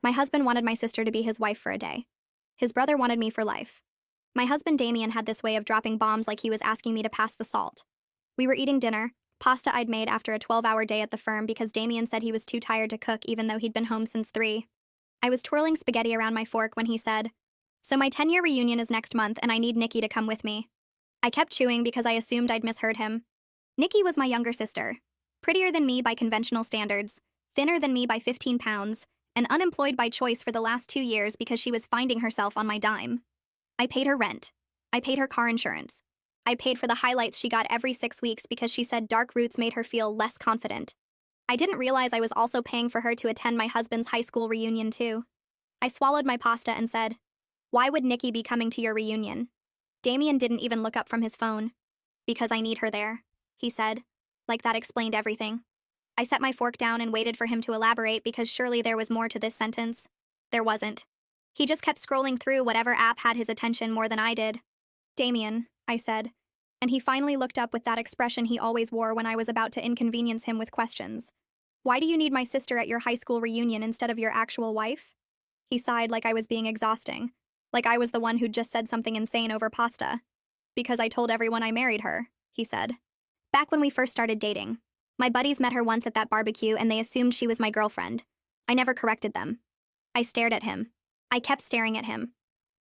My husband wanted my sister to be his wife for a day. His brother wanted me for life. My husband Damien had this way of dropping bombs like he was asking me to pass the salt. We were eating dinner, pasta I'd made after a 12-hour day at the firm because Damien said he was too tired to cook even though he'd been home since 3. I was twirling spaghetti around my fork when he said, "So my 10-year reunion is next month and I need Nikki to come with me." I kept chewing because I assumed I'd misheard him. Nikki was my younger sister, prettier than me by conventional standards, thinner than me by 15 pounds, and unemployed by choice for the last 2 years because she was finding herself on my dime. I paid her rent. I paid her car insurance. I paid for the highlights she got every 6 weeks because she said dark roots made her feel less confident. I didn't realize I was also paying for her to attend my husband's high school reunion too. I swallowed my pasta and said, "Why would Nikki be coming to your reunion?" Damien didn't even look up from his phone. "Because I need her there," he said. Like that explained everything. I set my fork down and waited for him to elaborate because surely there was more to this sentence. There wasn't. He just kept scrolling through whatever app had his attention more than I did. "Damien," I said, and he finally looked up with that expression he always wore when I was about to inconvenience him with questions. "Why do you need my sister at your high school reunion instead of your actual wife?" He sighed like I was being exhausting, like I was the one who'd just said something insane over pasta. "Because I told everyone I married her," he said. "Back when we first started dating. My buddies met her once at that barbecue and they assumed she was my girlfriend. I never corrected them." I stared at him. I kept staring at him.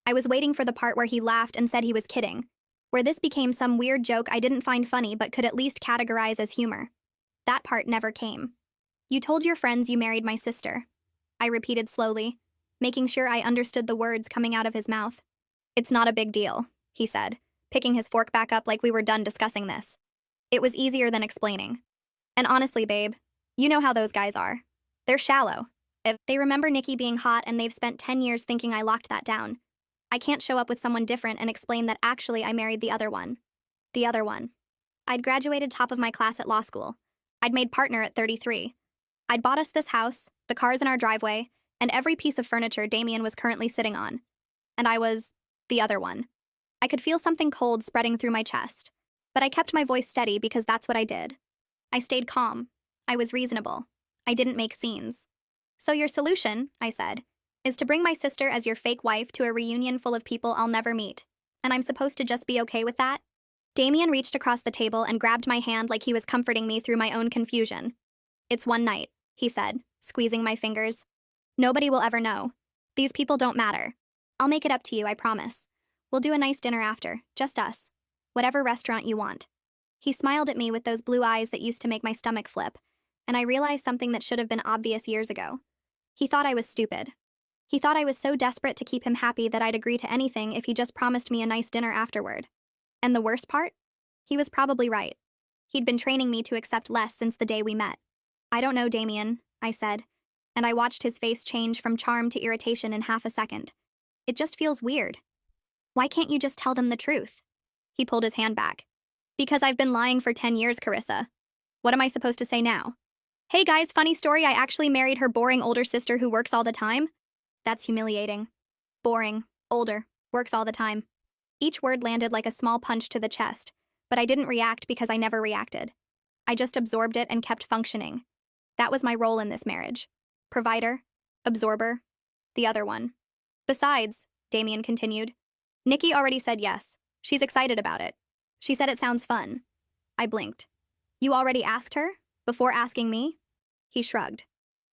I was waiting for the part where he laughed and said he was kidding, where this became some weird joke I didn't find funny but could at least categorize as humor. That part never came. "You told your friends you married my sister," I repeated slowly, making sure I understood the words coming out of his mouth. "It's not a big deal," he said, picking his fork back up like we were done discussing this. It was easier than explaining. "And honestly, babe, you know how those guys are. They're shallow. If they remember Nikki being hot and they've spent 10 years thinking I locked that down. I can't show up with someone different and explain that actually I married the other one. The other one. I'd graduated top of my class at law school. I'd made partner at 33. I'd bought us this house, the cars in our driveway, and every piece of furniture Damien was currently sitting on. And I was the other one." I could feel something cold spreading through my chest, but I kept my voice steady because that's what I did. I stayed calm. I was reasonable. I didn't make scenes. "So your solution," I said, "is to bring my sister as your fake wife to a reunion full of people I'll never meet. And I'm supposed to just be okay with that?" Damien reached across the table and grabbed my hand like he was comforting me through my own confusion. "It's one night," he said, squeezing my fingers. "Nobody will ever know. These people don't matter. I'll make it up to you, I promise. We'll do a nice dinner after, just us. Whatever restaurant you want." He smiled at me with those blue eyes that used to make my stomach flip, and I realized something that should have been obvious years ago. He thought I was stupid. He thought I was so desperate to keep him happy that I'd agree to anything if he just promised me a nice dinner afterward. And the worst part? He was probably right. He'd been training me to accept less since the day we met. "I don't know, Damien," I said, and I watched his face change from charm to irritation in half a second. "It just feels weird. Why can't you just tell them the truth?" He pulled his hand back. "Because I've been lying for 10 years, Carissa. What am I supposed to say now? Hey guys, funny story, I actually married her boring older sister who works all the time." That's humiliating. Boring, older, works all the time. Each word landed like a small punch to the chest, but I didn't react because I never reacted. I just absorbed it and kept functioning. That was my role in this marriage. Provider, absorber, the other one. "Besides," Damien continued, "Nikki already said yes. She's excited about it. She said it sounds fun." I blinked. "You already asked her? Before asking me?" He shrugged.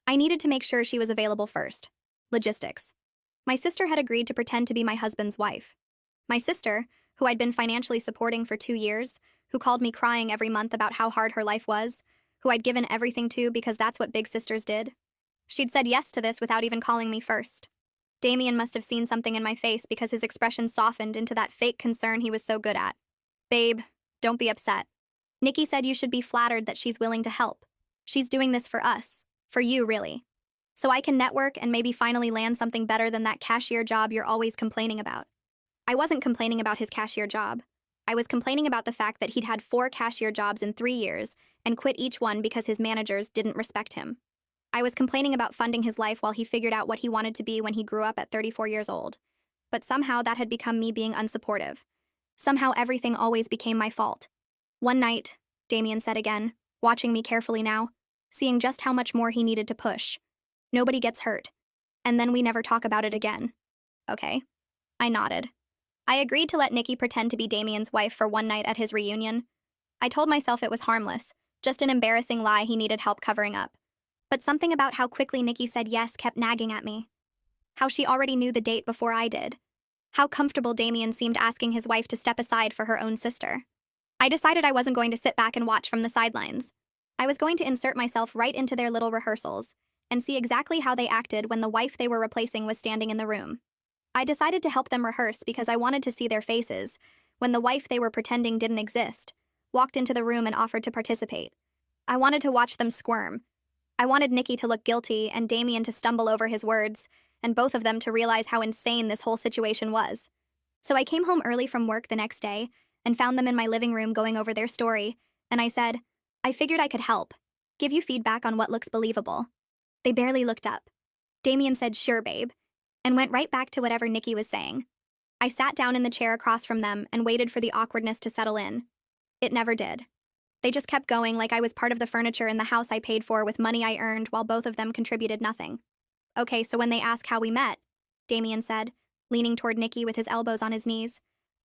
"I needed to make sure she was available first. Logistics. My sister had agreed to pretend to be my husband's wife. My sister, who I'd been financially supporting for 2 years, who called me crying every month about how hard her life was, who I'd given everything to because that's what big sisters did. She'd said yes to this without even calling me first. Damien must have seen something in my face because his expression softened into that fake concern he was so good at. "Babe, don't be upset. Nikki said you should be flattered that she's willing to help. She's doing this for us. For you, really. So I can network and maybe finally land something better than that cashier job you're always complaining about." I wasn't complaining about his cashier job. I was complaining about the fact that he'd had 4 cashier jobs in 3 years and quit each one because his managers didn't respect him. I was complaining about funding his life while he figured out what he wanted to be when he grew up at 34 years old. But somehow that had become me being unsupportive. Somehow everything always became my fault. "One night," Damien said again, watching me carefully now, seeing just how much more he needed to push. "Nobody gets hurt. and then we never talk about it again. Okay. I nodded. I agreed to let Nikki pretend to be Damien's wife for one night at his reunion. I told myself it was harmless, just an embarrassing lie he needed help covering up. But something about how quickly Nikki said yes kept nagging at me. How she already knew the date before I did. How comfortable Damien seemed asking his wife to step aside for her own sister. I decided I wasn't going to sit back and watch from the sidelines. I was going to insert myself right into their little rehearsals and see exactly how they acted when the wife they were replacing was standing in the room. I decided to help them rehearse because I wanted to see their faces when the wife they were pretending didn't exist walked into the room and offered to participate. I wanted to watch them squirm. I wanted Nikki to look guilty and Damien to stumble over his words, and both of them to realize how insane this whole situation was. So I came home early from work the next day and found them in my living room going over their story, and I said, I figured I could help, give you feedback on what looks believable. They barely looked up. Damien said, sure, babe, and went right back to whatever Nikki was saying. I sat down in the chair across from them and waited for the awkwardness to settle in. It never did. They just kept going like I was part of the furniture in the house I paid for with money I earned while both of them contributed nothing. Okay, so when they ask how we met, Damien said, leaning toward Nikki with his elbows on his knees,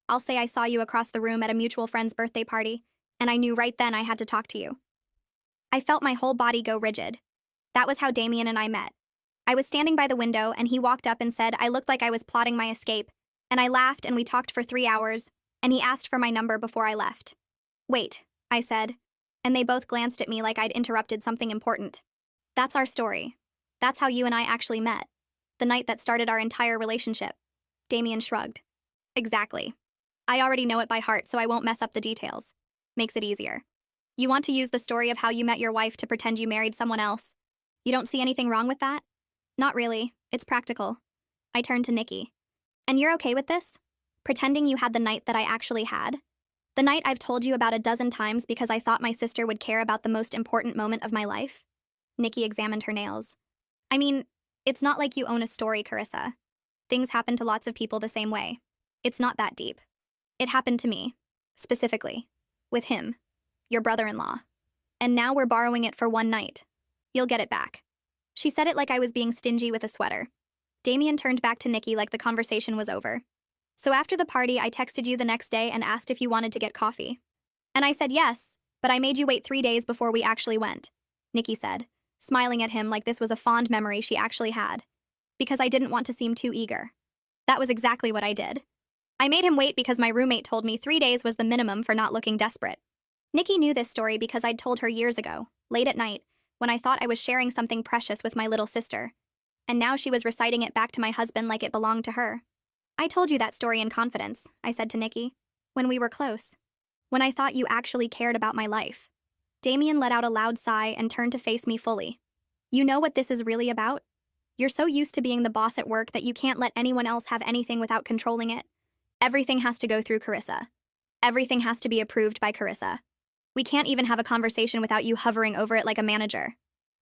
I'll say I saw you across the room at a mutual friend's birthday party, and I knew right then I had to talk to you. I felt my whole body go rigid. That was how Damien and I met. I was standing by the window, and he walked up and said I looked like I was plotting my escape, and I laughed and we talked for 3 hours, and he asked for my number before I left. Wait, I said, and they both glanced at me like I'd interrupted something important. That's our story. That's how you and I actually met. The night that started our entire relationship. Damien shrugged. Exactly. I already know it by heart, so I won't mess up the details. Makes it easier. You want to use the story of how you met your wife to pretend you married someone else. You don't see anything wrong with that? Not really. It's practical. I turned to Nikki. And you're okay with this? Pretending you had the night that I actually had? The night I've told you about a dozen times because I thought my sister would care about the most important moment of my life? Nikki examined her nails. I mean, it's not like you own a story, Carissa. Things happen to lots of people the same way. It's not that deep. It happened to me. Specifically. With him. Your brother-in-law. And now we're borrowing it for one night. You'll get it back. She said it like I was being stingy with a sweater. Damien turned back to Nikki like the conversation was over. So after the party, I texted you the next day and asked if you wanted to get coffee. And I said yes, but I made you wait 3 days before we actually went, Nikki said, smiling at him like this was a fond memory she actually had. Because I didn't want to seem too eager. That was exactly what I did. I made him wait because my roommate told me 3 days was the minimum for not looking desperate. Nikki knew this story because I'd told her years ago, late at night, when I thought I was sharing something precious with my little sister. And now she was reciting it back to my husband like it belonged to her. I told you that story in confidence, I said to Nikki, when we were close. When I thought you actually cared about my life. Damien let out a loud sigh and turned to face me fully. You know what this is really about? You're so used to being the boss at work that you can't let anyone else have anything without controlling it. Everything has to go through Carissa. Everything has to be approved by Carissa. We can't even have a conversation without you hovering over it like a manager.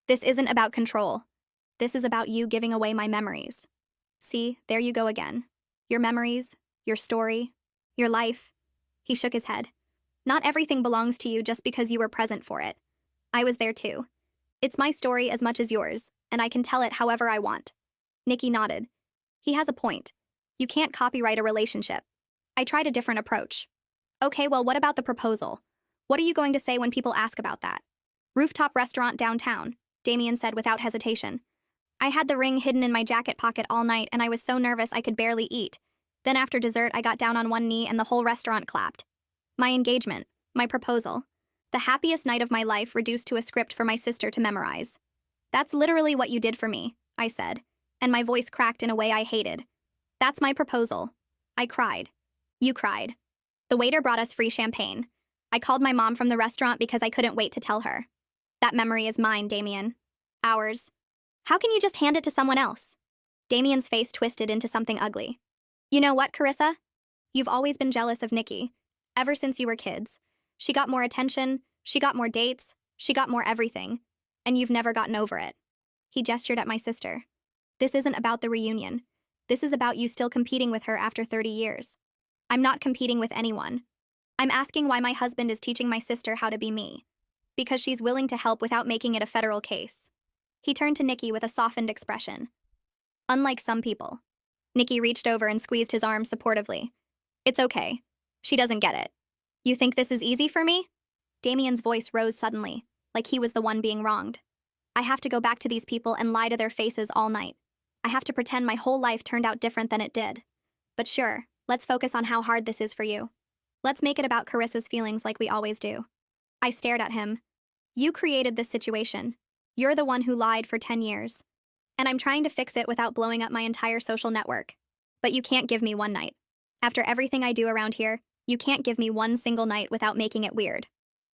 This isn't about control. This is about you giving away my memories. See, there you go again. Your memories, your story, your life. He shook his head. Not everything belongs to you just because you were present for it. I was there too. It's my story as much as yours, and I can tell it however I want. Nikki nodded. He has a point. You can't copyright a relationship. I tried a different approach. Okay, well, what about the proposal? What are you going to say when people ask about that? Rooftop restaurant downtown, Damien said without hesitation. I had the ring hidden in my jacket pocket all night and I was so nervous I could barely eat. Then after dessert, I got down on one knee and the whole restaurant clapped. My engagement, my proposal. The happiest night of my life reduced to a script for my sister to memorize. That's literally what you did for me, I said, and my voice cracked in a way I hated. That's my proposal. I cried. You cried. The waiter brought us free champagne. I called my mom from the restaurant because I couldn't wait to tell her. That memory is mine, Damien. Ours. How can you just hand it to someone else? Damien's face twisted into something ugly. You know what, Carissa? You've always been jealous of Nikki. Ever since you were kids. She got more attention, she got more dates, she got more everything. And you've never gotten over it. He gestured at my sister. This isn't about the reunion. This is about you still competing with her after 30 years. I'm not competing with anyone. I'm asking why my husband is teaching my sister how to be me. Because she's willing to help without making it a federal case. He turned to Nikki with a softened expression. Unlike some people. Nikki reached over and squeezed his arm supportively. It's okay. She doesn't get it. You think this is easy for me? Damien's voice rose suddenly, like he was the one being wronged. I have to go back to these people and lie to their faces all night. I have to pretend my whole life turned out different than it did. But sure, let's focus on how hard this is for you. Let's make it about Carissa's feelings like we always do. I stared at him. You created this situation. You're the one who lied for 10 years. And I'm trying to fix it without blowing up my entire social network. But you can't give me one night. After everything I do around here, you can't give me one single night without making it weird.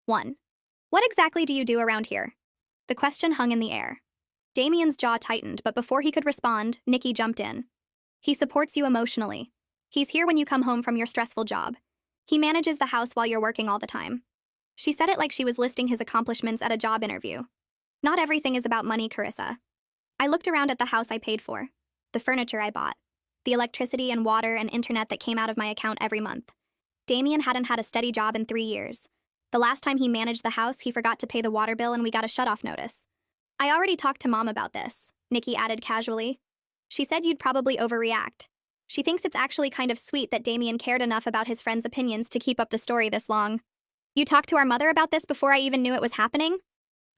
1. What exactly do you do around here? The question hung in the air. Damien's jaw tightened, but before he could respond, Nikki jumped in. He supports you emotionally. He's here when you come home from your stressful job. He manages the house while you're working all the time. She said it like she was listing his accomplishments at a job interview. Not everything is about money, Carissa. I looked around at the house I paid for, the furniture I bought, the electricity and water and internet that came out of my account every month. Damien hadn't had a steady job in 3 years. The last time he managed the house, he forgot to pay the water bill and we got a shut-off notice. I already talked to Mom about this, Nikki added casually. She said you'd probably overreact. She thinks it's actually kind of sweet that Damien cared enough about his friend's opinions to keep up the story this long. You talked to our mother about this before I even knew it was happening?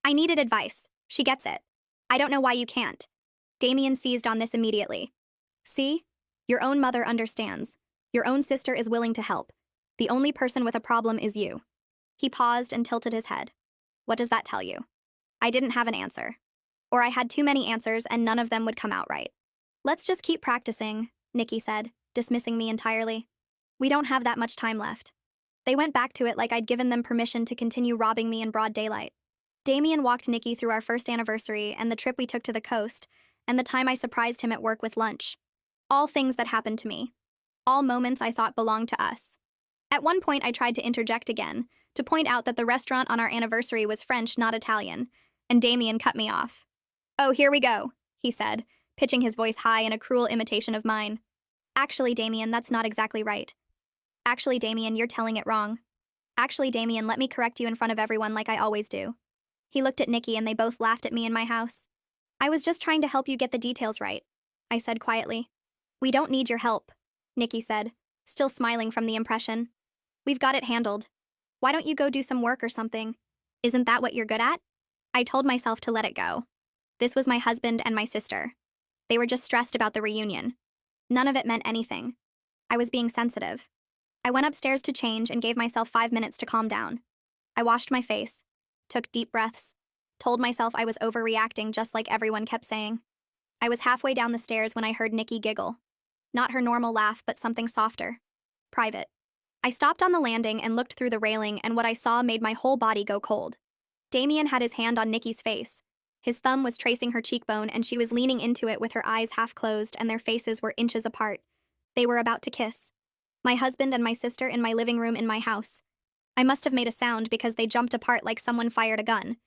I needed advice. She gets it. I don't know why you can't. Damien seized on this immediately. See? Your own mother understands. Your own sister is willing to help. The only person with a problem is you. He paused and tilted his head. What does that tell you? I didn't have an answer. Or I had too many answers and none of them would come out right. Let's just keep practicing, Nikki said, dismissing me entirely. We don't have that much time left. They went back to it like I'd given them permission to continue robbing me in broad daylight. Damien walked Nikki through our first anniversary and the trip we took to the coast, and the time I surprised him at work with lunch. All things that happened to me. All moments I thought belonged to us. At one point I tried to interject again, to point out that the restaurant on our anniversary was French, not Italian, and Damien cut me off. Oh, here we go, he said, pitching his voice high in a cruel imitation of mine. Actually, Damien, that's not exactly right. Actually, Damien, you're telling it wrong. Actually, Damien, let me correct you in front of everyone like I always do. He looked at Nikki and they both laughed at me in my house. I was just trying to help you get the details right, I said quietly. We don't need your help, Nikki said, still smiling from the impression. We've got it handled. Why don't you go do some work or something? Isn't that what you're good at? I told myself to let it go. This was my husband and my sister. They were just stressed about the reunion. None of it meant anything. I was being sensitive. I went upstairs to change and gave myself 5 minutes to calm down. I washed my face, took deep breaths, told myself I was overreacting just like everyone kept saying. I was halfway down the stairs when I heard Nikki giggle. Not her normal laugh, but something softer. Private. I stopped on the landing and looked through the railing, and what I saw made my whole body go cold. Damien had his hand on Nikki's face. His thumb was tracing her cheekbone, and she was leaning into it with her eyes half closed and their faces were inches apart. They were about to kiss. My husband and my sister in my living room in my house. I must have made a sound because they jumped apart like someone fired a gun.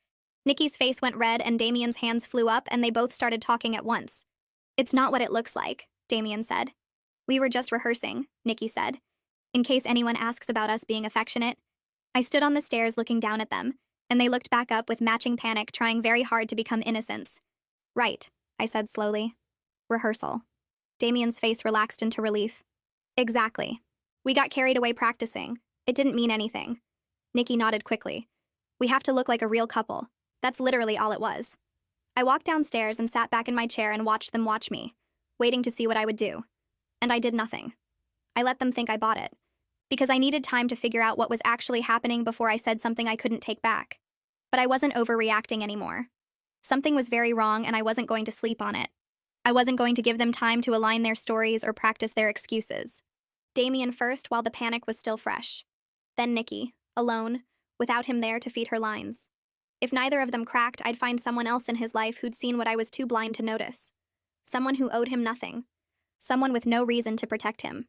Nikki's face went red and Damien's hands flew up and they both started talking at once. It's not what it looks like, Damien said. We were just rehearsing, Nikki said. In case anyone asks about us being affectionate. I stood on the stairs looking down at them, and they looked back up with matching panic, trying very hard to become innocents. Right, I said slowly. Rehearsal. Damien's face relaxed into relief. Exactly. We got carried away practicing. It didn't mean anything. Nikki nodded quickly. We have to look like a real couple. That's literally all it was. I walked downstairs and sat back in my chair and watched them watch me, waiting to see what I would do. And I did nothing. I let them think I bought it. Because I needed time to figure out what was actually happening before I said something I couldn't take back. But I wasn't overreacting anymore. Something was very wrong and I wasn't going to sleep on it. I wasn't going to give them time to align their stories or practice their excuses. Damien first while the panic was still fresh. Then Nikki, alone, without him there to feed her lines. If neither of them cracked, I'd find someone else in his life who'd seen what I was too blind to notice. Someone who owed him nothing. Someone with no reason to protect him.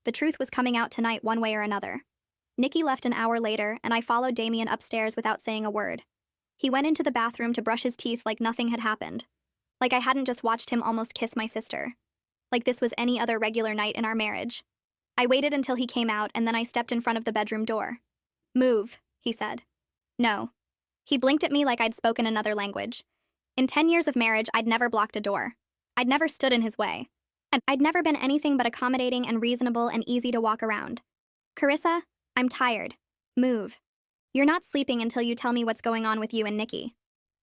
The truth was coming out tonight one way or another. Nikki left an hour later, and I followed Damien upstairs without saying a word. He went into the bathroom to brush his teeth like nothing had happened. Like I hadn't just watched him almost kiss my sister. Like this was any other regular night in our marriage. I waited until he came out, and then I stepped in front of the bedroom door. Move, he said. No. He blinked at me like I'd spoken another language. In 10 years of marriage, I'd never blocked a door. I'd never stood in his way. And I'd never been anything but accommodating and reasonable and easy to walk around. Carissa, I'm tired. Move. You're not sleeping until you tell me what's going on with you and Nikki.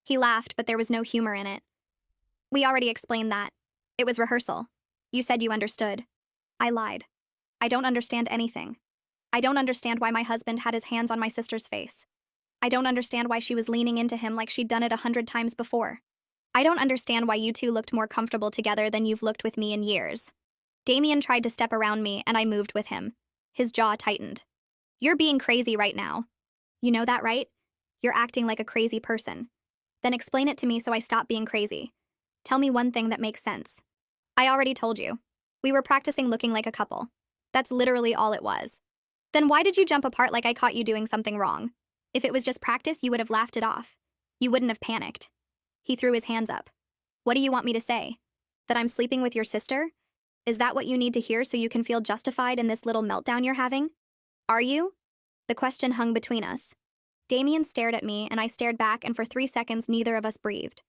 He laughed, but there was no humor in it. We already explained that. It was rehearsal. You said you understood. I lied. I don't understand anything. I don't understand why my husband had his hands on my sister's face. I don't understand why she was leaning into him like she'd done it 100 times before. I don't understand why you two looked more comfortable together than you've looked with me in years. Damien tried to step around me, and I moved with him. His jaw tightened. You're being crazy right now. You know that, right? You're acting like a crazy person. Then explain it to me so I stop being crazy. Tell me one thing that makes sense. I already told you. We were practicing looking like a couple. That's literally all it was. Then why did you jump apart like I caught you doing something wrong? If it was just practice, you would have laughed it off. You wouldn't have panicked. He threw his hands up. What do you want me to say? That I'm sleeping with your sister? Is that what you need to hear so you can feel justified in this little meltdown you're having? Are you? The question hung between us. Damien stared at me, and I stared back, and for 3 seconds neither of us breathed.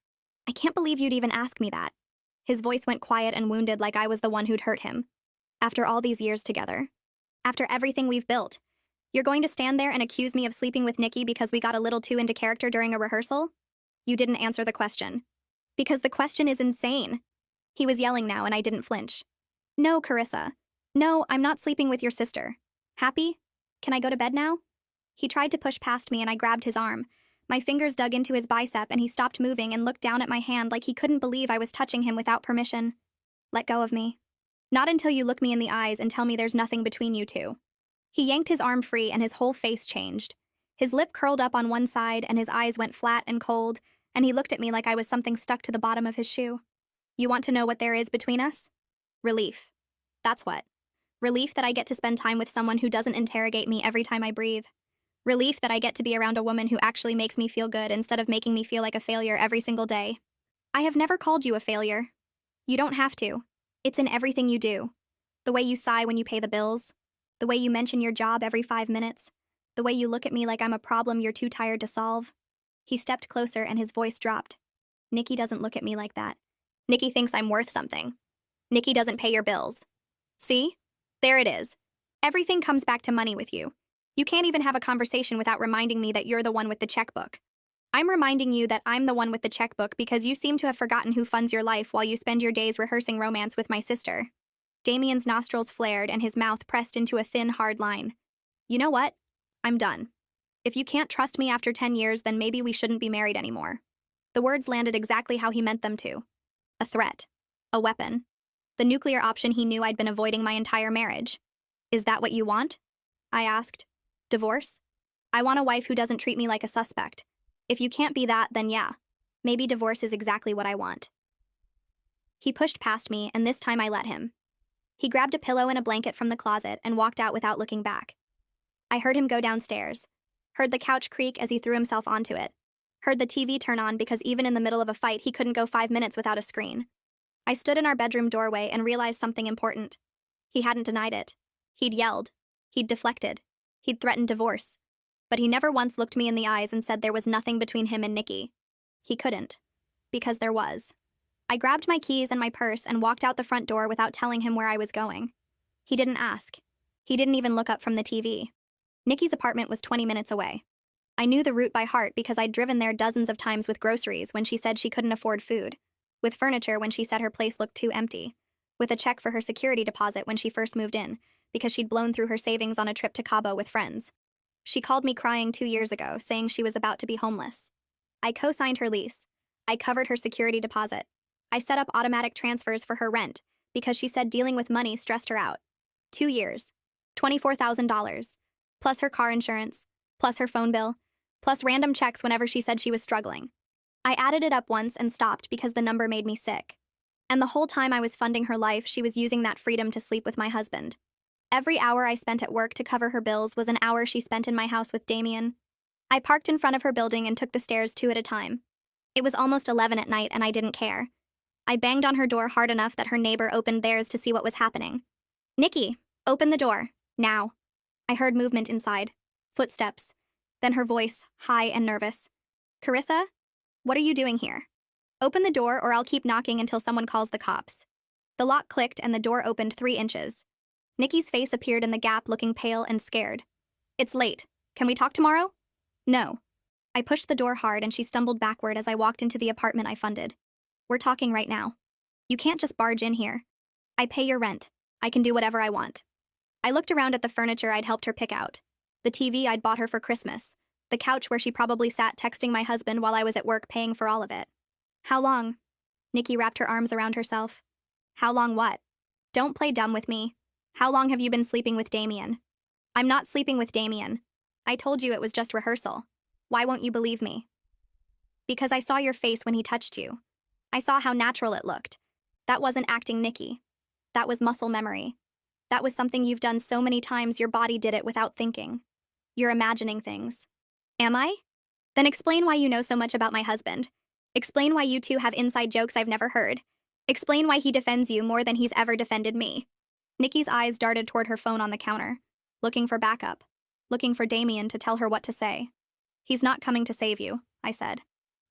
I can't believe you'd even ask me that. His voice went quiet and wounded like I was the one who'd hurt him. After all these years together. After everything we've built. You're going to stand there and accuse me of sleeping with Nikki because we got a little too into character during a rehearsal? You didn't answer the question. Because the question is insane. He was yelling now, and I didn't flinch. No, Carissa. No, I'm not sleeping with your sister. Happy? Can I go to bed now? He tried to push past me, and I grabbed his arm. My fingers dug into his bicep, and he stopped moving and looked down at my hand like he couldn't believe I was touching him without permission. Let go of me. Not until you look me in the eyes and tell me there's nothing between you two. He yanked his arm free, and his whole face changed. His lip curled up on one side, and his eyes went flat and cold, and he looked at me like I was something stuck to the bottom of his shoe. You want to know what there is between us? Relief. That's what. Relief that I get to spend time with someone who doesn't interrogate me every time I breathe. Relief that I get to be around a woman who actually makes me feel good instead of making me feel like a failure every single day. I have never called you a failure. You don't have to. It's in everything you do. The way you sigh when you pay the bills. The way you mention your job every 5 minutes. The way you look at me like I'm a problem you're too tired to solve. He stepped closer and his voice dropped. Nikki doesn't look at me like that. Nikki thinks I'm worth something. Nikki doesn't pay your bills. See? There it is. Everything comes back to money with you. You can't even have a conversation without reminding me that you're the one with the checkbook. I'm reminding you that I'm the one with the checkbook because you seem to have forgotten who funds your life while you spend your days rehearsing romance with my sister. Damien's nostrils flared and his mouth pressed into a thin, hard line. You know what? I'm done. If you can't trust me after 10 years, then maybe we shouldn't be married anymore. The words landed exactly how he meant them to. A threat. A weapon. The nuclear option he knew I'd been avoiding my entire marriage. Is that what you want? I asked. Divorce? I want a wife who doesn't treat me like a suspect. If you can't be that, then yeah. Maybe divorce is exactly what I want. He pushed past me, and this time I let him. He grabbed a pillow and a blanket from the closet and walked out without looking back. I heard him go downstairs. Heard the couch creak as he threw himself onto it. Heard the TV turn on because even in the middle of a fight, he couldn't go 5 minutes without a screen. I stood in our bedroom doorway and realized something important. He hadn't denied it. He'd yelled. He'd deflected. He'd threatened divorce. But he never once looked me in the eyes and said there was nothing between him and Nikki. He couldn't. Because there was. I grabbed my keys and my purse and walked out the front door without telling him where I was going. He didn't ask. He didn't even look up from the TV. Nikki's apartment was 20 minutes away. I knew the route by heart because I'd driven there dozens of times with groceries when she said she couldn't afford food, with furniture when she said her place looked too empty, with a check for her security deposit when she first moved in, because she'd blown through her savings on a trip to Cabo with friends. She called me crying 2 years ago, saying she was about to be homeless. I co-signed her lease. I covered her security deposit. I set up automatic transfers for her rent, because she said dealing with money stressed her out. 2 years. $24,000. Plus her car insurance. Plus her phone bill. Plus random checks whenever she said she was struggling. I added it up once and stopped because the number made me sick. And the whole time I was funding her life, she was using that freedom to sleep with my husband. Every hour I spent at work to cover her bills was an hour she spent in my house with Damien. I parked in front of her building and took the stairs 2 at a time. It was almost 11 at night and I didn't care. I banged on her door hard enough that her neighbor opened theirs to see what was happening. Nikki, open the door, now. I heard movement inside. Footsteps. Then her voice, high and nervous. Carissa? What are you doing here? Open the door or I'll keep knocking until someone calls the cops. The lock clicked and the door opened 3 inches. Nikki's face appeared in the gap, looking pale and scared. It's late. Can we talk tomorrow? No. I pushed the door hard and she stumbled backward as I walked into the apartment I funded. We're talking right now. You can't just barge in here. I pay your rent. I can do whatever I want. I looked around at the furniture I'd helped her pick out. The TV I'd bought her for Christmas. The couch where she probably sat texting my husband while I was at work paying for all of it. How long? Nikki wrapped her arms around herself. How long what? Don't play dumb with me. How long have you been sleeping with Damien? I'm not sleeping with Damien. I told you it was just rehearsal. Why won't you believe me? Because I saw your face when he touched you. I saw how natural it looked. That wasn't acting, Nikki. That was muscle memory. That was something you've done so many times your body did it without thinking. You're imagining things. Am I? Then explain why you know so much about my husband. Explain why you two have inside jokes I've never heard. Explain why he defends you more than he's ever defended me. Nikki's eyes darted toward her phone on the counter, looking for backup, looking for Damien to tell her what to say. He's not coming to save you, I said.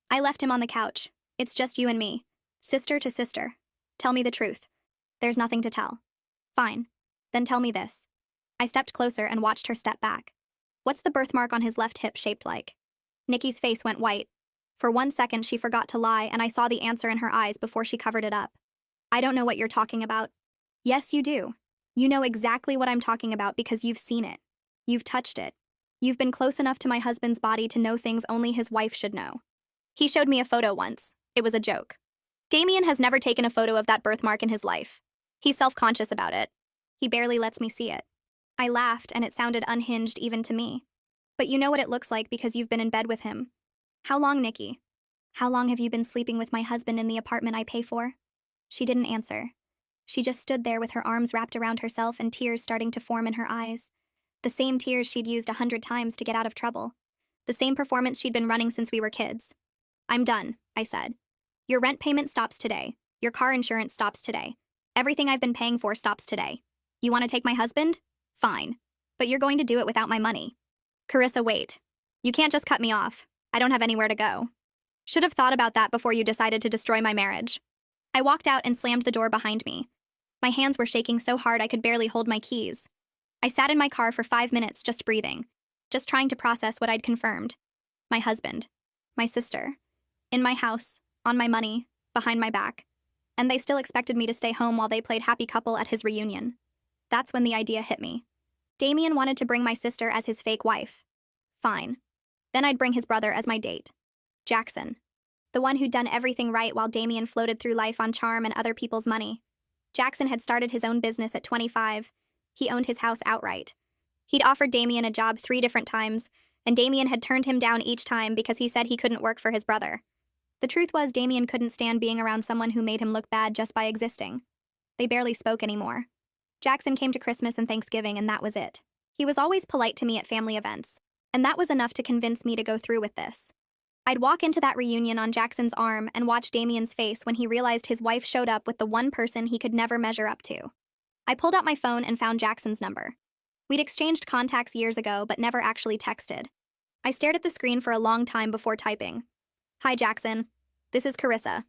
I left him on the couch. It's just you and me. Sister to sister. Tell me the truth. There's nothing to tell. Fine. Then tell me this. I stepped closer and watched her step back. What's the birthmark on his left hip shaped like? Nikki's face went white. For 1 second, she forgot to lie, and I saw the answer in her eyes before she covered it up. I don't know what you're talking about. Yes, you do. You know exactly what I'm talking about because you've seen it. You've touched it. You've been close enough to my husband's body to know things only his wife should know. He showed me a photo once. It was a joke. Damien has never taken a photo of that birthmark in his life. He's self-conscious about it. He barely lets me see it. I laughed, and it sounded unhinged even to me. But you know what it looks like because you've been in bed with him. How long, Nikki? How long have you been sleeping with my husband in the apartment I pay for? She didn't answer. She just stood there with her arms wrapped around herself and tears starting to form in her eyes. The same tears she'd used 100 times to get out of trouble. The same performance she'd been running since we were kids. I'm done, I said. Your rent payment stops today. Your car insurance stops today. Everything I've been paying for stops today. You want to take my husband? Fine. But you're going to do it without my money. Carissa, wait. You can't just cut me off. I don't have anywhere to go. Should have thought about that before you decided to destroy my marriage. I walked out and slammed the door behind me. My hands were shaking so hard I could barely hold my keys. I sat in my car for 5 minutes just breathing, just trying to process what I'd confirmed. My husband. My sister. In my house. On my money. Behind my back. And they still expected me to stay home while they played happy couple at his reunion. That's when the idea hit me. Damien wanted to bring my sister as his fake wife. Fine. Then I'd bring his brother as my date. Jackson. The one who'd done everything right while Damien floated through life on charm and other people's money. Jackson had started his own business at 25. He owned his house outright. He'd offered Damien a job 3 different times, and Damien had turned him down each time because he said he couldn't work for his brother. The truth was Damien couldn't stand being around someone who made him look bad just by existing. They barely spoke anymore. Jackson came to Christmas and Thanksgiving, and that was it. He was always polite to me at family events, and that was enough to convince me to go through with this. I'd walk into that reunion on Jackson's arm and watch Damien's face when he realized his wife showed up with the one person he could never measure up to. I pulled out my phone and found Jackson's number. We'd exchanged contacts years ago, but never actually texted. I stared at the screen for a long time before typing. Hi, Jackson. This is Carissa.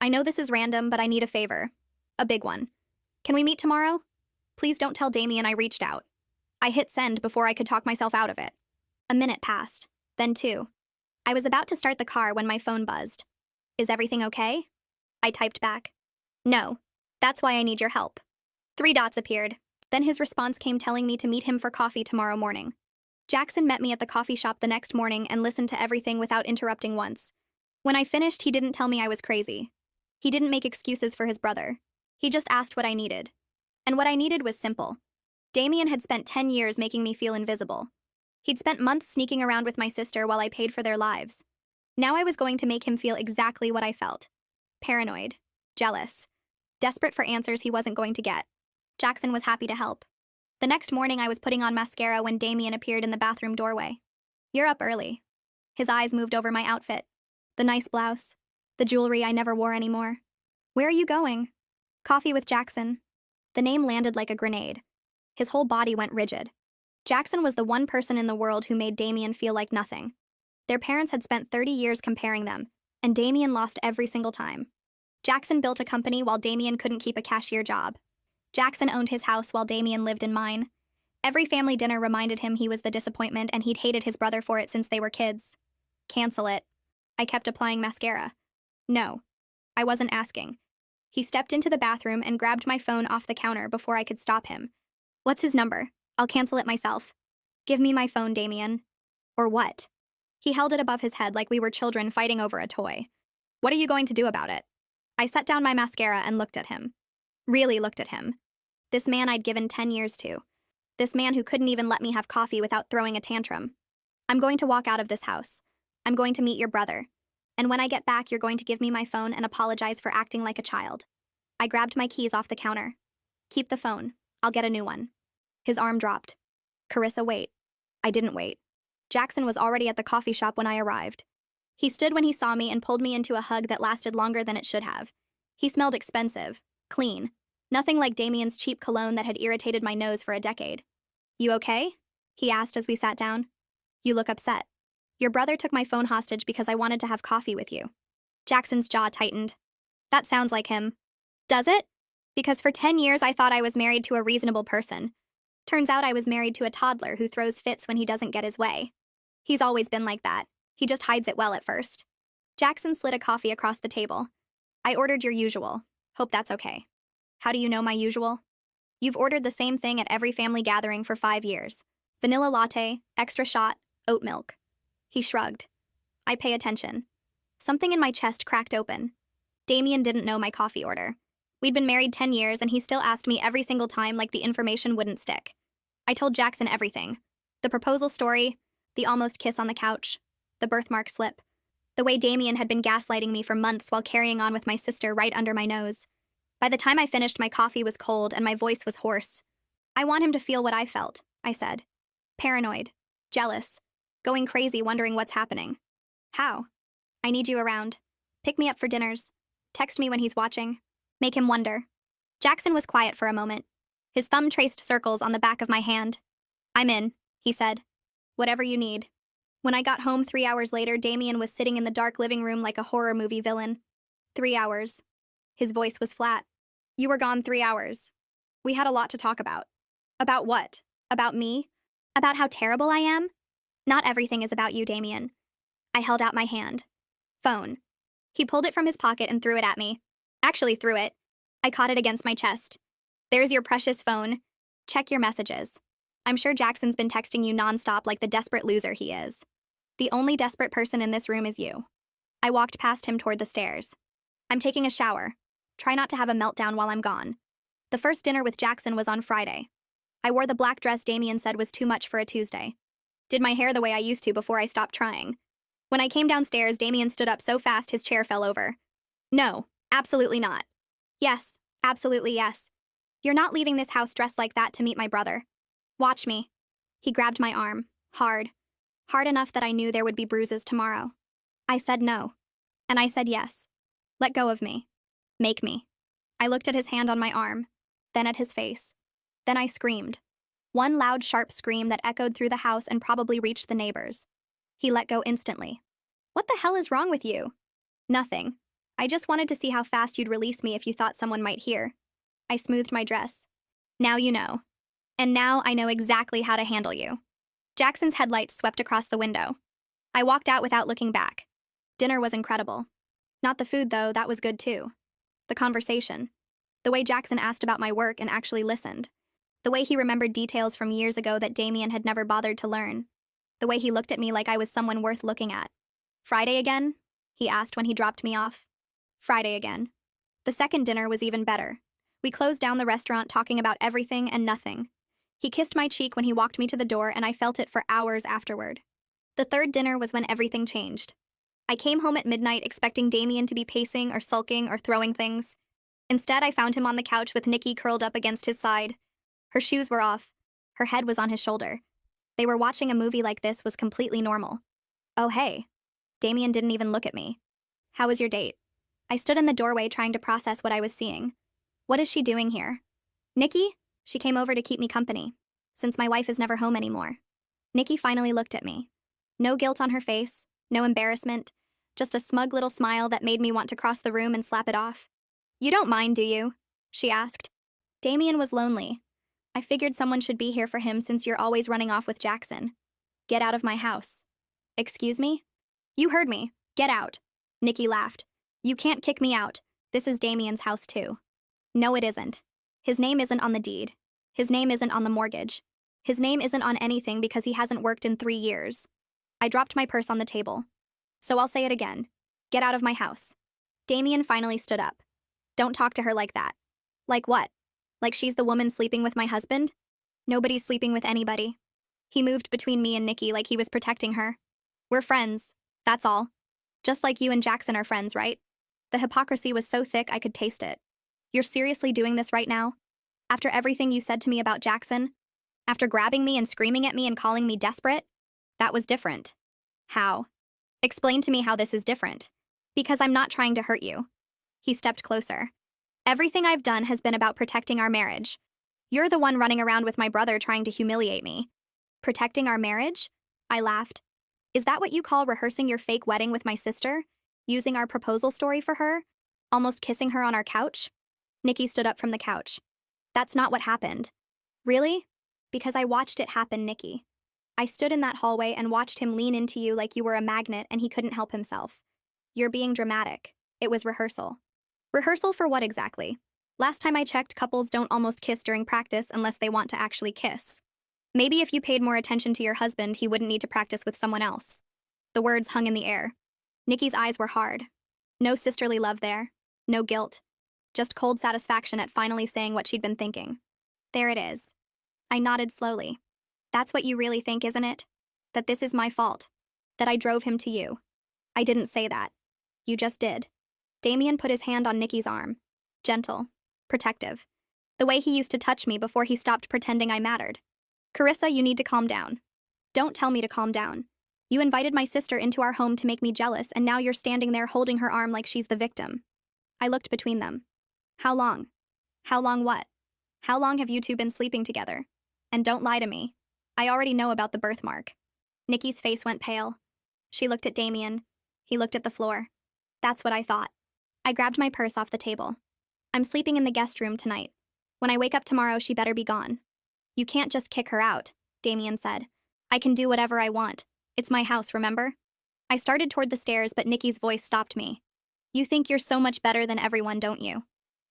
I know this is random, but I need a favor. A big one. Can we meet tomorrow? Please don't tell Damien I reached out. I hit send before I could talk myself out of it. A minute passed, then 2. I was about to start the car when my phone buzzed. Is everything okay? I typed back. No. That's why I need your help. 3 dots appeared. Then his response came telling me to meet him for coffee tomorrow morning. Jackson met me at the coffee shop the next morning and listened to everything without interrupting once. When I finished, he didn't tell me I was crazy. He didn't make excuses for his brother. He just asked what I needed. And what I needed was simple. Damien had spent 10 years making me feel invisible. He'd spent months sneaking around with my sister while I paid for their lives. Now I was going to make him feel exactly what I felt. Paranoid. Jealous. Desperate for answers he wasn't going to get. Jackson was happy to help. The next morning I was putting on mascara when Damien appeared in the bathroom doorway. You're up early. His eyes moved over my outfit. The nice blouse. The jewelry I never wore anymore. Where are you going? Coffee with Jackson. The name landed like a grenade. His whole body went rigid. Jackson was the one person in the world who made Damien feel like nothing. Their parents had spent 30 years comparing them, And Damien lost every single time. Jackson built a company while Damien couldn't keep a cashier job. Jackson owned his house while Damien lived in mine. Every family dinner reminded him he was the disappointment and he'd hated his brother for it since they were kids. Cancel it. I kept applying mascara. No. I wasn't asking. He stepped into the bathroom and grabbed my phone off the counter before I could stop him. What's his number? I'll cancel it myself. Give me my phone, Damien. Or what? He held it above his head like we were children fighting over a toy. What are you going to do about it? I set down my mascara and looked at him. Really looked at him. This man I'd given 10 years to. This man who couldn't even let me have coffee without throwing a tantrum. I'm going to walk out of this house. I'm going to meet your brother. And when I get back, you're going to give me my phone and apologize for acting like a child. I grabbed my keys off the counter. Keep the phone. I'll get a new one. His arm dropped. Carissa, wait. I didn't wait. Jackson was already at the coffee shop when I arrived. He stood when he saw me and pulled me into a hug that lasted longer than it should have. He smelled expensive, clean. Nothing like Damien's cheap cologne that had irritated my nose for a decade. You okay? He asked as we sat down. You look upset. Your brother took my phone hostage because I wanted to have coffee with you. Jackson's jaw tightened. That sounds like him. Does it? Because for 10 years I thought I was married to a reasonable person. Turns out I was married to a toddler who throws fits when he doesn't get his way. He's always been like that. He just hides it well at first. Jackson slid a coffee across the table. I ordered your usual. Hope that's okay. How do you know my usual? You've ordered the same thing at every family gathering for 5 years. Vanilla latte, extra shot, oat milk. He shrugged. I pay attention. Something in my chest cracked open. Damien didn't know my coffee order. We'd been married 10 years and he still asked me every single time like the information wouldn't stick. I told Jackson everything. The proposal story, the almost kiss on the couch, the birthmark slip, the way Damien had been gaslighting me for months while carrying on with my sister right under my nose. By the time I finished, my coffee was cold and my voice was hoarse. I want him to feel what I felt, I said. Paranoid, jealous, going crazy wondering what's happening. How? I need you around. Pick me up for dinners. Text me when he's watching. Make him wonder. Jackson was quiet for a moment. His thumb traced circles on the back of my hand. I'm in, he said. Whatever you need. When I got home 3 hours later, Damien was sitting in the dark living room like a horror movie villain. 3 hours. His voice was flat. You were gone 3 hours. We had a lot to talk about. About what? About me? About how terrible I am? Not everything is about you, Damien. I held out my hand. Phone. He pulled it from his pocket and threw it at me. Actually threw it. I caught it against my chest. There's your precious phone. Check your messages. I'm sure Jackson's been texting you nonstop like the desperate loser he is. The only desperate person in this room is you. I walked past him toward the stairs. I'm taking a shower. Try not to have a meltdown while I'm gone. The first dinner with Jackson was on Friday. I wore the black dress Damien said was too much for a Tuesday. Did my hair the way I used to before I stopped trying. When I came downstairs, Damien stood up so fast his chair fell over. No, absolutely not. Yes, absolutely yes. You're not leaving this house dressed like that to meet my brother. Watch me. He grabbed my arm, hard. Hard enough that I knew there would be bruises tomorrow. I said no. And I said yes. Let go of me. Make me. I looked at his hand on my arm, then at his face. Then I screamed. One loud, sharp scream that echoed through the house and probably reached the neighbors. He let go instantly. What the hell is wrong with you? Nothing. I just wanted to see how fast you'd release me if you thought someone might hear. I smoothed my dress. Now you know. And now I know exactly how to handle you. Jackson's headlights swept across the window. I walked out without looking back. Dinner was incredible. Not the food, though, that was good too. The conversation. The way Jackson asked about my work and actually listened. The way he remembered details from years ago that Damien had never bothered to learn. The way he looked at me like I was someone worth looking at. Friday again? He asked when he dropped me off. Friday again. The second dinner was even better. We closed down the restaurant talking about everything and nothing. He kissed my cheek when he walked me to the door and I felt it for hours afterward. The third dinner was when everything changed. I came home at midnight expecting Damien to be pacing or sulking or throwing things. Instead, I found him on the couch with Nikki curled up against his side. Her shoes were off. Her head was on his shoulder. They were watching a movie like this was completely normal. Oh, hey. Damien didn't even look at me. How was your date? I stood in the doorway trying to process what I was seeing. What is she doing here? Nikki? She came over to keep me company, since my wife is never home anymore. Nikki finally looked at me. No guilt on her face, no embarrassment, just a smug little smile that made me want to cross the room and slap it off. You don't mind, do you? She asked. Damien was lonely. I figured someone should be here for him since you're always running off with Jackson. Get out of my house. Excuse me? You heard me. Get out. Nikki laughed. You can't kick me out. This is Damien's house too. No, it isn't. His name isn't on the deed. His name isn't on the mortgage. His name isn't on anything because he hasn't worked in 3 years. I dropped my purse on the table. So I'll say it again. Get out of my house. Damien finally stood up. Don't talk to her like that. Like what? Like she's the woman sleeping with my husband? Nobody's sleeping with anybody. He moved between me and Nikki like he was protecting her. We're friends. That's all. Just like you and Jackson are friends, right? The hypocrisy was so thick I could taste it. You're seriously doing this right now? After everything you said to me about Jackson? After grabbing me and screaming at me and calling me desperate? That was different. How? Explain to me how this is different. Because I'm not trying to hurt you. He stepped closer. Everything I've done has been about protecting our marriage. You're the one running around with my brother trying to humiliate me. Protecting our marriage? I laughed. Is that what you call rehearsing your fake wedding with my sister? Using our proposal story for her? Almost kissing her on our couch? Nikki stood up from the couch. That's not what happened. Really? Because I watched it happen, Nikki. I stood in that hallway and watched him lean into you like you were a magnet and he couldn't help himself. You're being dramatic. It was rehearsal. Rehearsal for what exactly? Last time I checked, couples don't almost kiss during practice unless they want to actually kiss. Maybe if you paid more attention to your husband, he wouldn't need to practice with someone else. The words hung in the air. Nikki's eyes were hard. No sisterly love there. No guilt. Just cold satisfaction at finally saying what she'd been thinking. There it is. I nodded slowly. That's what you really think, isn't it? That this is my fault. That I drove him to you. I didn't say that. You just did. Damien put his hand on Nikki's arm. Gentle. Protective. The way he used to touch me before he stopped pretending I mattered. Carissa, you need to calm down. Don't tell me to calm down. You invited my sister into our home to make me jealous, and now you're standing there holding her arm like she's the victim. I looked between them. How long? How long what? How long have you two been sleeping together? And don't lie to me. I already know about the birthmark. Nikki's face went pale. She looked at Damien. He looked at the floor. That's what I thought. I grabbed my purse off the table. I'm sleeping in the guest room tonight. When I wake up tomorrow, she better be gone. You can't just kick her out, Damien said. I can do whatever I want. It's my house, remember? I started toward the stairs, but Nikki's voice stopped me. You think you're so much better than everyone, don't you?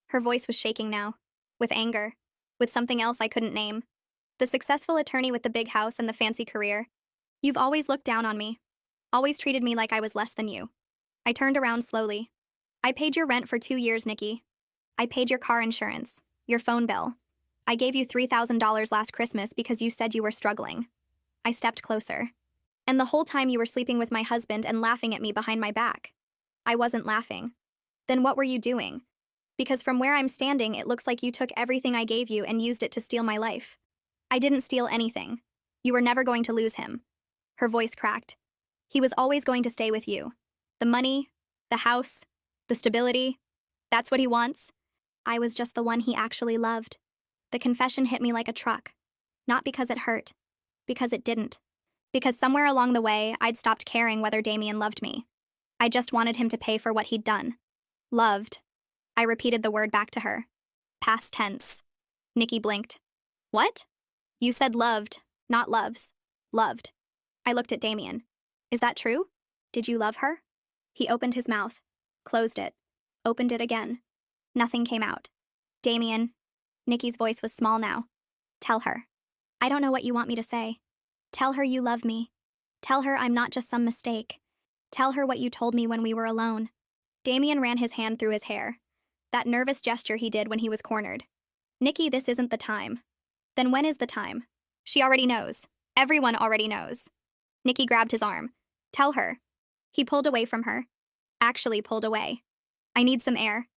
Her voice was shaking now. With anger. With something else I couldn't name. The successful attorney with the big house and the fancy career. You've always looked down on me. Always treated me like I was less than you. I turned around slowly. I paid your rent for 2 years, Nikki. I paid your car insurance. Your phone bill. I gave you $3,000 last Christmas because you said you were struggling. I stepped closer. And the whole time you were sleeping with my husband and laughing at me behind my back. I wasn't laughing. Then what were you doing? Because from where I'm standing, it looks like you took everything I gave you and used it to steal my life. I didn't steal anything. You were never going to lose him. Her voice cracked. He was always going to stay with you. The money, the house, the stability. That's what he wants. I was just the one he actually loved. The confession hit me like a truck. Not because it hurt. Because it didn't. Because somewhere along the way, I'd stopped caring whether Damien loved me. I just wanted him to pay for what he'd done. Loved. I repeated the word back to her. Past tense. Nikki blinked. What? You said loved, not loves. Loved. I looked at Damien. Is that true? Did you love her? He opened his mouth. Closed it. Opened it again. Nothing came out. Damien. Nikki's voice was small now. Tell her. I don't know what you want me to say. Tell her you love me. Tell her I'm not just some mistake. Tell her what you told me when we were alone. Damien ran his hand through his hair. That nervous gesture he did when he was cornered. Nikki, this isn't the time. Then when is the time? She already knows. Everyone already knows. Nikki grabbed his arm. Tell her. He pulled away from her. Actually pulled away. I need some air.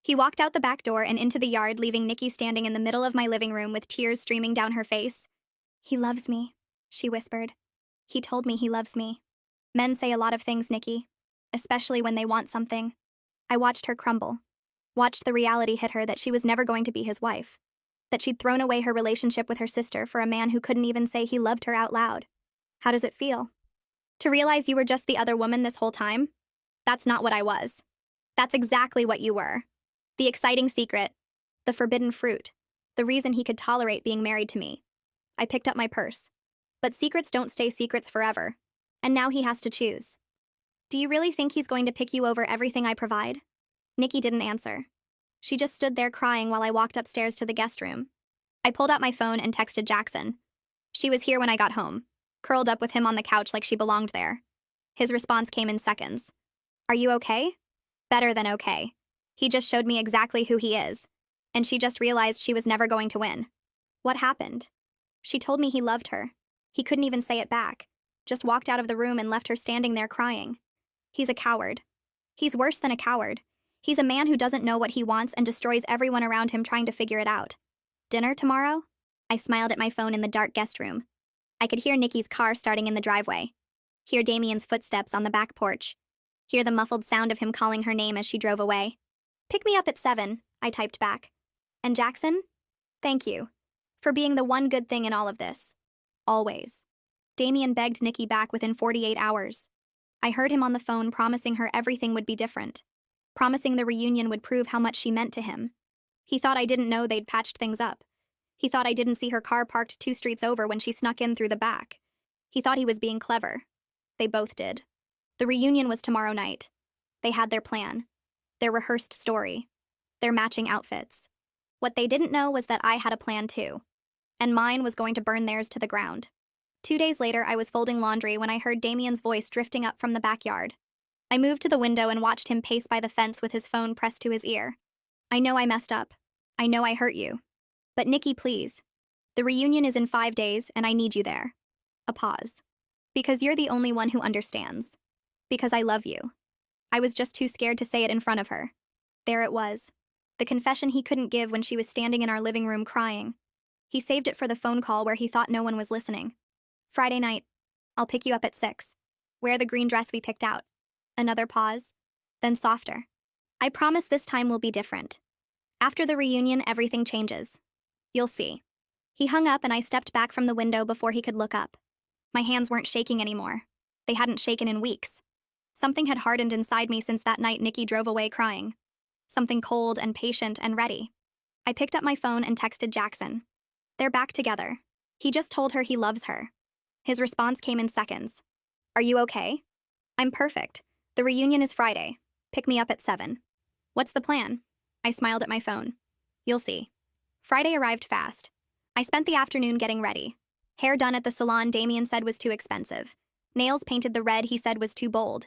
He walked out the back door and into the yard, leaving Nikki standing in the middle of my living room with tears streaming down her face. He loves me, she whispered. He told me he loves me. Men say a lot of things, Nikki. Especially when they want something. I watched her crumble. Watched the reality hit her that she was never going to be his wife. That she'd thrown away her relationship with her sister for a man who couldn't even say he loved her out loud. How does it feel? To realize you were just the other woman this whole time? That's not what I was. That's exactly what you were. The exciting secret, the forbidden fruit, the reason he could tolerate being married to me. I picked up my purse. But secrets don't stay secrets forever. And now he has to choose. Do you really think he's going to pick you over everything I provide? Nikki didn't answer. She just stood there crying while I walked upstairs to the guest room. I pulled out my phone and texted Jackson. She was here when I got home, curled up with him on the couch like she belonged there. His response came in seconds. Are you okay? Better than okay. He just showed me exactly who he is. And she just realized she was never going to win. What happened? She told me he loved her. He couldn't even say it back. Just walked out of the room and left her standing there crying. He's a coward. He's worse than a coward. He's a man who doesn't know what he wants and destroys everyone around him trying to figure it out. Dinner tomorrow? I smiled at my phone in the dark guest room. I could hear Nikki's car starting in the driveway. Hear Damien's footsteps on the back porch. Hear the muffled sound of him calling her name as she drove away. Pick me up at 7, I typed back. And Jackson? Thank you. For being the one good thing in all of this. Always. Damien begged Nikki back within 48 hours. I heard him on the phone promising her everything would be different. Promising the reunion would prove how much she meant to him. He thought I didn't know they'd patched things up. He thought I didn't see her car parked 2 streets over when she snuck in through the back. He thought he was being clever. They both did. The reunion was tomorrow night. They had their plan. Their rehearsed story. Their matching outfits. What they didn't know was that I had a plan too. And mine was going to burn theirs to the ground. 2 days later, I was folding laundry when I heard Damien's voice drifting up from the backyard. I moved to the window and watched him pace by the fence with his phone pressed to his ear. I know I messed up. I know I hurt you. But Nikki, please. The reunion is in 5 days, and I need you there. A pause. Because you're the only one who understands. Because I love you. I was just too scared to say it in front of her. There it was. The confession he couldn't give when she was standing in our living room crying. He saved it for the phone call where he thought no one was listening. Friday night. I'll pick you up at 6. Wear the green dress we picked out. Another pause. Then softer. I promise this time will be different. After the reunion, everything changes. You'll see. He hung up and I stepped back from the window before he could look up. My hands weren't shaking anymore. They hadn't shaken in weeks. Something had hardened inside me since that night Nikki drove away crying. Something cold and patient and ready. I picked up my phone and texted Jackson. They're back together. He just told her he loves her. His response came in seconds. Are you okay? I'm perfect. The reunion is Friday. Pick me up at 7. What's the plan? I smiled at my phone. You'll see. Friday arrived fast. I spent the afternoon getting ready. Hair done at the salon Damien said was too expensive. Nails painted the red he said was too bold.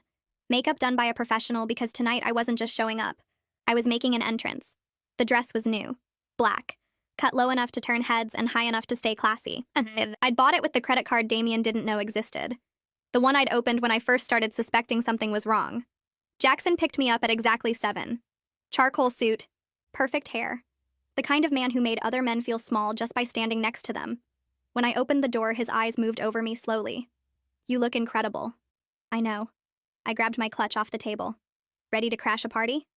Makeup done by a professional because tonight I wasn't just showing up. I was making an entrance. The dress was new. Black. Cut low enough to turn heads and high enough to stay classy. I'd bought it with the credit card Damien didn't know existed. The one I'd opened when I first started suspecting something was wrong. Jackson picked me up at exactly 7. Charcoal suit. Perfect hair. The kind of man who made other men feel small just by standing next to them. When I opened the door, his eyes moved over me slowly. You look incredible. I know. I grabbed my clutch off the table. Ready to crash a party?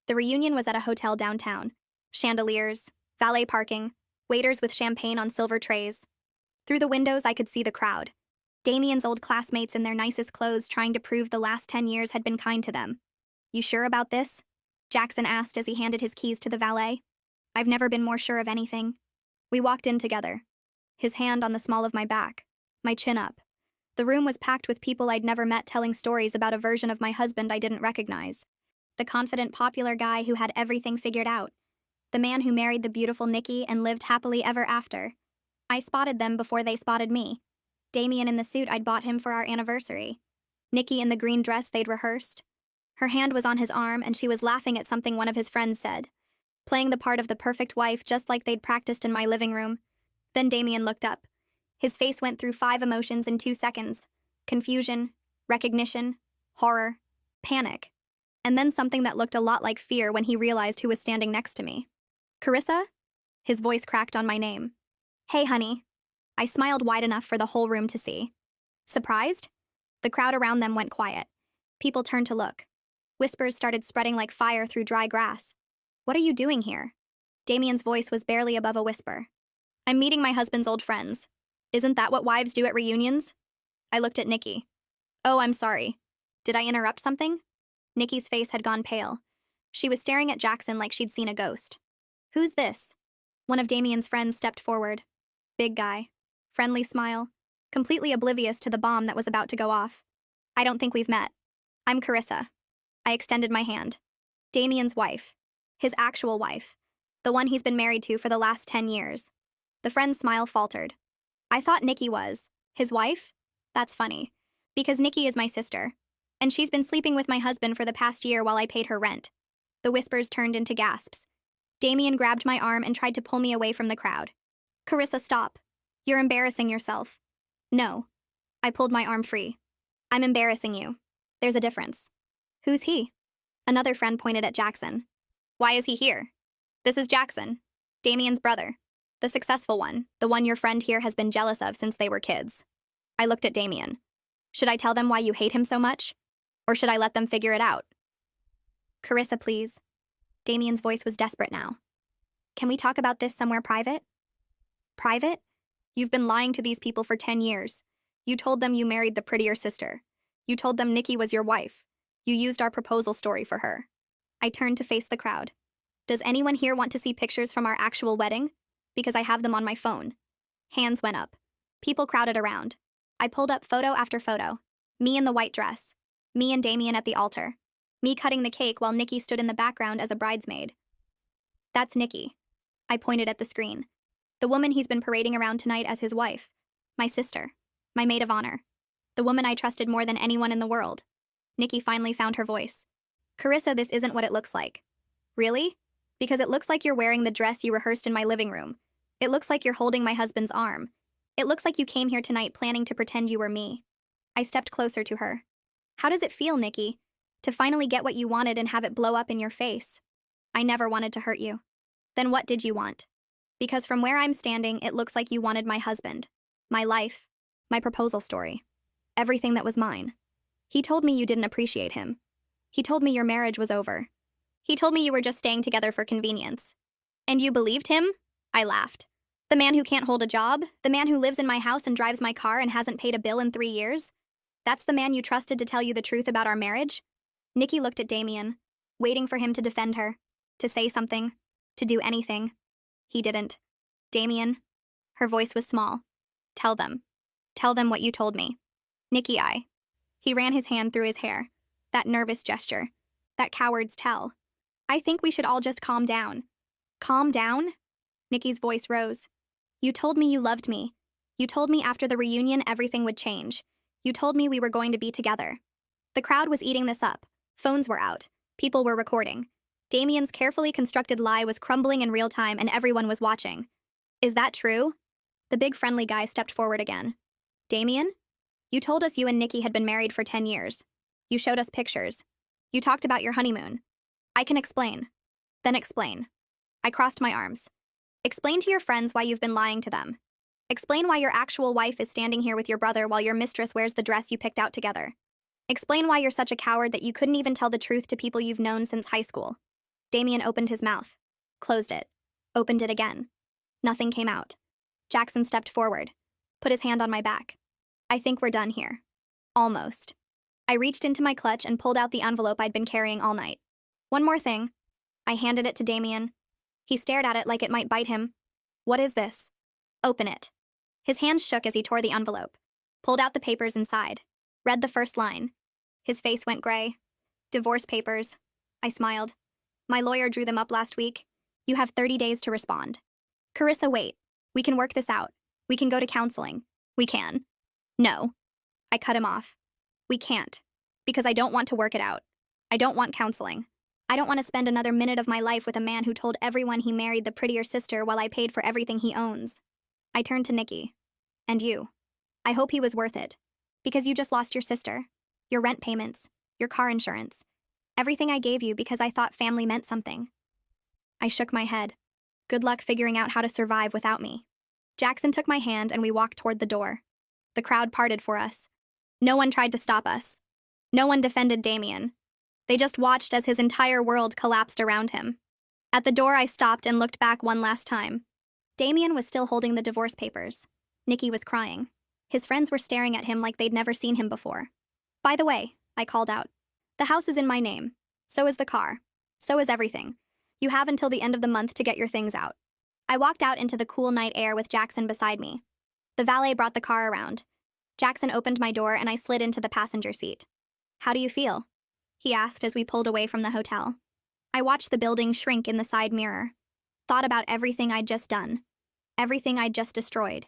The reunion was at a hotel downtown. Chandeliers, valet parking, waiters with champagne on silver trays. Through the windows, I could see the crowd. Damien's old classmates in their nicest clothes trying to prove the last 10 years had been kind to them. You sure about this? Jackson asked as he handed his keys to the valet. I've never been more sure of anything. We walked in together. His hand on the small of my back, my chin up. The room was packed with people I'd never met telling stories about a version of my husband I didn't recognize. The confident, popular guy who had everything figured out. The man who married the beautiful Nikki and lived happily ever after. I spotted them before they spotted me. Damien in the suit I'd bought him for our anniversary. Nikki in the green dress they'd rehearsed. Her hand was on his arm and she was laughing at something one of his friends said. Playing the part of the perfect wife just like they'd practiced in my living room. Then Damien looked up. His face went through 5 emotions in 2 seconds. Confusion, recognition, horror, panic. And then something that looked a lot like fear when he realized who was standing next to me. Carissa? His voice cracked on my name. Hey, honey. I smiled wide enough for the whole room to see. Surprised? The crowd around them went quiet. People turned to look. Whispers started spreading like fire through dry grass. What are you doing here? Damien's voice was barely above a whisper. I'm meeting my husband's old friends. Isn't that what wives do at reunions? I looked at Nikki. Oh, I'm sorry. Did I interrupt something? Nikki's face had gone pale. She was staring at Jackson like she'd seen a ghost. Who's this? One of Damien's friends stepped forward. Big guy. Friendly smile. Completely oblivious to the bomb that was about to go off. I don't think we've met. I'm Carissa. I extended my hand. Damien's wife. His actual wife. The one he's been married to for the last 10 years. The friend's smile faltered. I thought Nikki was. His wife? That's funny. Because Nikki is my sister. And she's been sleeping with my husband for the past year while I paid her rent. The whispers turned into gasps. Damien grabbed my arm and tried to pull me away from the crowd. Carissa, stop. You're embarrassing yourself. No. I pulled my arm free. I'm embarrassing you. There's a difference. Who's he? Another friend pointed at Jackson. Why is he here? This is Jackson, Damien's brother. The successful one, the one your friend here has been jealous of since they were kids. I looked at Damien. Should I tell them why you hate him so much? Or should I let them figure it out? Carissa, please. Damien's voice was desperate now. Can we talk about this somewhere private? Private? You've been lying to these people for 10 years. You told them you married the prettier sister. You told them Nikki was your wife. You used our proposal story for her. I turned to face the crowd. Does anyone here want to see pictures from our actual wedding? Because I have them on my phone. Hands went up. People crowded around. I pulled up photo after photo. Me in the white dress. Me and Damien at the altar. Me cutting the cake while Nikki stood in the background as a bridesmaid. That's Nikki. I pointed at the screen. The woman he's been parading around tonight as his wife. My sister. My maid of honor. The woman I trusted more than anyone in the world. Nikki finally found her voice. Carissa, this isn't what it looks like. Really? Because it looks like you're wearing the dress you rehearsed in my living room. It looks like you're holding my husband's arm. It looks like you came here tonight planning to pretend you were me. I stepped closer to her. How does it feel, Nikki? To finally get what you wanted and have it blow up in your face? I never wanted to hurt you. Then what did you want? Because from where I'm standing, it looks like you wanted my husband. My life. My proposal story. Everything that was mine. He told me you didn't appreciate him. He told me your marriage was over. He told me you were just staying together for convenience. And you believed him? I laughed. The man who can't hold a job? The man who lives in my house and drives my car and hasn't paid a bill in 3 years? That's the man you trusted to tell you the truth about our marriage? Nikki looked at Damien, waiting for him to defend her, to say something, to do anything. He didn't. Damien. Her voice was small. Tell them. Tell them what you told me. Nikki, He ran his hand through his hair. That nervous gesture. That coward's tell. I think we should all just calm down. Calm down? Nikki's voice rose. You told me you loved me. You told me after the reunion everything would change. You told me we were going to be together. The crowd was eating this up. Phones were out. People were recording. Damien's carefully constructed lie was crumbling in real time and everyone was watching. Is that true? The big friendly guy stepped forward again. Damien? You told us you and Nikki had been married for 10 years. You showed us pictures. You talked about your honeymoon. I can explain. Then explain. I crossed my arms. Explain to your friends why you've been lying to them. Explain why your actual wife is standing here with your brother while your mistress wears the dress you picked out together. Explain why you're such a coward that you couldn't even tell the truth to people you've known since high school. Damien opened his mouth. Closed it. Opened it again. Nothing came out. Jackson stepped forward. Put his hand on my back. I think we're done here. Almost. I reached into my clutch and pulled out the envelope I'd been carrying all night. One more thing. I handed it to Damien. He stared at it like it might bite him. What is this? Open it. His hands shook as he tore the envelope. Pulled out the papers inside. Read the first line. His face went gray. Divorce papers. I smiled. My lawyer drew them up last week. You have 30 days to respond. Carissa, wait. We can work this out. We can go to counseling. We can. No. I cut him off. We can't. Because I don't want to work it out. I don't want counseling. I don't want to spend another minute of my life with a man who told everyone he married the prettier sister while I paid for everything he owns. I turned to Nikki. And you. I hope he was worth it. Because you just lost your sister. Your rent payments. Your car insurance. Everything I gave you because I thought family meant something. I shook my head. Good luck figuring out how to survive without me. Jackson took my hand and we walked toward the door. The crowd parted for us. No one tried to stop us. No one defended Damien. They just watched as his entire world collapsed around him. At the door, I stopped and looked back one last time. Damien was still holding the divorce papers. Nikki was crying. His friends were staring at him like they'd never seen him before. By the way, I called out. The house is in my name. So is the car. So is everything. You have until the end of the month to get your things out. I walked out into the cool night air with Jackson beside me. The valet brought the car around. Jackson opened my door and I slid into the passenger seat. How do you feel? He asked as we pulled away from the hotel. I watched the building shrink in the side mirror. Thought about everything I'd just done. Everything I'd just destroyed.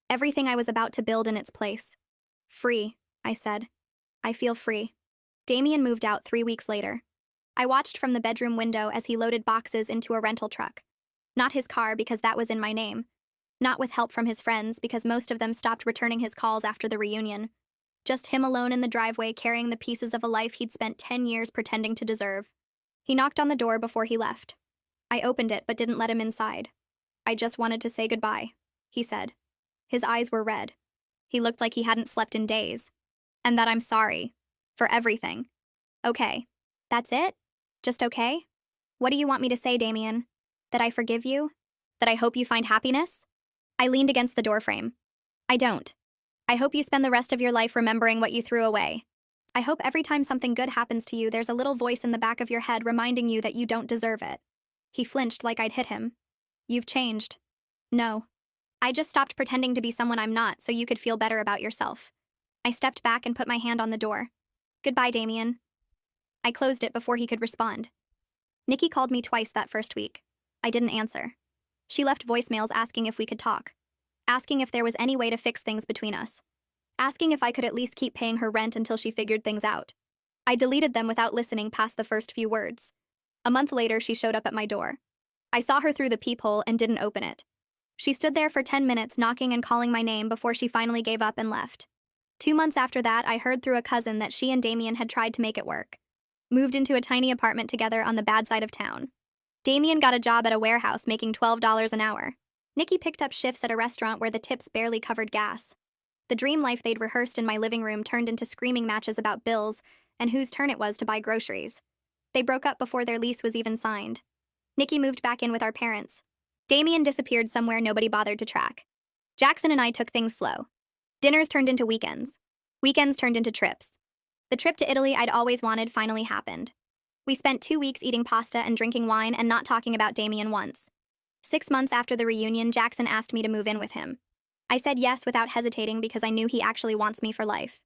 Everything I was about to build in its place. Free, I said. I feel free. Damien moved out 3 weeks later. I watched from the bedroom window as he loaded boxes into a rental truck. Not his car because that was in my name. Not with help from his friends because most of them stopped returning his calls after the reunion. Just him alone in the driveway carrying the pieces of a life he'd spent 10 years pretending to deserve. He knocked on the door before he left. I opened it but didn't let him inside. I just wanted to say goodbye, he said. His eyes were red. He looked like he hadn't slept in days. And that I'm sorry. For everything. Okay. That's it? Just okay? What do you want me to say, Damien? That I forgive you? That I hope you find happiness? I leaned against the doorframe. I don't. I hope you spend the rest of your life remembering what you threw away. I hope every time something good happens to you, there's a little voice in the back of your head reminding you that you don't deserve it. He flinched like I'd hit him. You've changed. No. I just stopped pretending to be someone I'm not so you could feel better about yourself. I stepped back and put my hand on the door. Goodbye, Damien. I closed it before he could respond. Nikki called me twice that first week. I didn't answer. She left voicemails asking if we could talk. Asking if there was any way to fix things between us. Asking if I could at least keep paying her rent until she figured things out. I deleted them without listening past the first few words. A month later, she showed up at my door. I saw her through the peephole and didn't open it. She stood there for 10 minutes knocking and calling my name before she finally gave up and left. 2 months after that, I heard through a cousin that she and Damien had tried to make it work. Moved into a tiny apartment together on the bad side of town. Damien got a job at a warehouse making $12 an hour. Nikki picked up shifts at a restaurant where the tips barely covered gas. The dream life they'd rehearsed in my living room turned into screaming matches about bills and whose turn it was to buy groceries. They broke up before their lease was even signed. Nikki moved back in with our parents. Damien disappeared somewhere nobody bothered to track. Jackson and I took things slow. Dinners turned into weekends. Weekends turned into trips. The trip to Italy I'd always wanted finally happened. We spent 2 weeks eating pasta and drinking wine and not talking about Damien once. 6 months after the reunion, Jackson asked me to move in with him. I said yes without hesitating because I knew he actually wants me for life.